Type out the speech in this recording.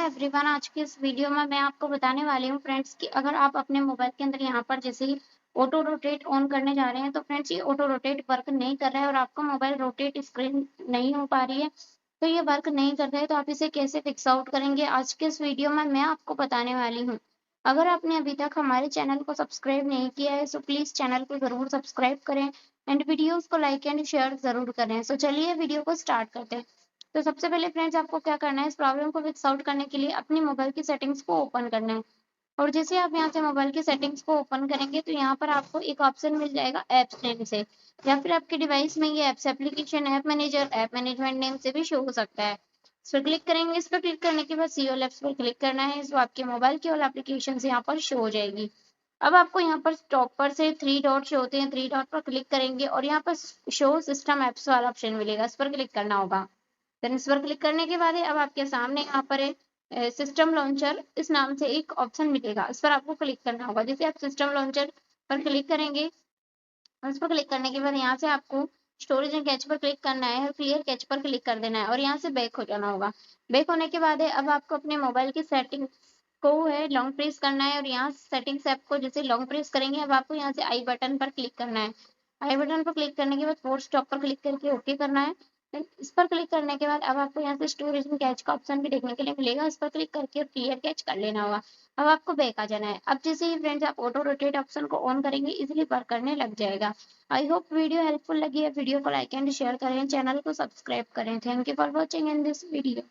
Everyone, आज की इस वीडियो में मैं आपको बताने वाली हूँ फ्रेंड्स कि अगर आप अपने मोबाइल के अंदर यहाँ पर जैसे ही ऑटो रोटेट ऑन करने जा रहे हैं तो फ्रेंड्स ये ऑटो रोटेट वर्क नहीं कर रहा है और आपका मोबाइल रोटेट स्क्रीन नहीं हो पा रही है। तो ये वर्क नहीं कर रहा है तो आप इसे कैसे फिक्स आउट करेंगे, आज के इस वीडियो में मैं आपको बताने वाली हूँ। अगर आपने अभी तक हमारे चैनल को सब्सक्राइब नहीं किया है तो प्लीज चैनल को जरूर सब्सक्राइब करें एंड वीडियोज को लाइक एंड शेयर जरूर करें। तो चलिए वीडियो को स्टार्ट करते हैं। तो सबसे पहले फ्रेंड्स आपको क्या करना है, इस प्रॉब्लम को फिक्स आउट करने के लिए अपनी मोबाइल की सेटिंग्स को ओपन करना है। और जैसे आप यहाँ से मोबाइल की सेटिंग्स को ओपन करेंगे तो यहाँ पर आपको एक ऑप्शन मिल जाएगा ऐप्स नेम से, या फिर आपके डिवाइस में ये apps application app manager app management name से भी शो हो सकता है। इस पर क्लिक करेंगे। इस पर क्लिक करने के बाद सी ऑल ऐप्स पर क्लिक करना है, तो आपके मोबाइल की ऑल एप्लीकेशन यहाँ पर शो हो जाएगी। अब आपको यहाँ पर टॉप पर से थ्री डॉट शो होते हैं, थ्री डॉट पर क्लिक करेंगे और यहाँ पर शो सिस्टम ऐप्स वाला ऑप्शन मिलेगा, इस पर क्लिक करना होगा। देन इस पर क्लिक करने के बाद अब आपके सामने यहाँ पर सिस्टम लॉन्चर इस नाम से एक ऑप्शन मिलेगा, इस पर आपको क्लिक करना होगा। जैसे आप सिस्टम लॉन्चर पर क्लिक करेंगे, उस पर क्लिक करने के बाद यहाँ से आपको स्टोरेज एंड कैच पर क्लिक करना है और क्लियर कैच पर क्लिक कर देना है और यहाँ से बैक हो जाना होगा। बैक होने के बाद अब आपको अपने मोबाइल की सेटिंग को है लॉन्ग प्रेस करना है और यहाँ सेटिंग्स ऐप को जैसे लॉन्ग प्रेस करेंगे अब आपको यहाँ से आई बटन पर क्लिक करना है। आई बटन पर क्लिक करने के बाद फोर्स स्टॉप पर क्लिक करके ओके करना है। Then इस पर क्लिक करने के बाद अब आपको यहाँ से स्टोरेज एंड कैच का ऑप्शन भी देखने के लिए मिलेगा, इस पर क्लिक करके क्लियर कैच कर लेना होगा। अब आपको बैक आ जाना है। अब जैसे ही फ्रेंड्स आप ऑटो रोटेट ऑप्शन को ऑन करेंगे इजिली वर्क करने लग जाएगा। आई होप वीडियो हेल्पफुल लगी है। वीडियो को लाइक एंड शेयर करें, चैनल को सब्सक्राइब करें। Thank you for watching in this video.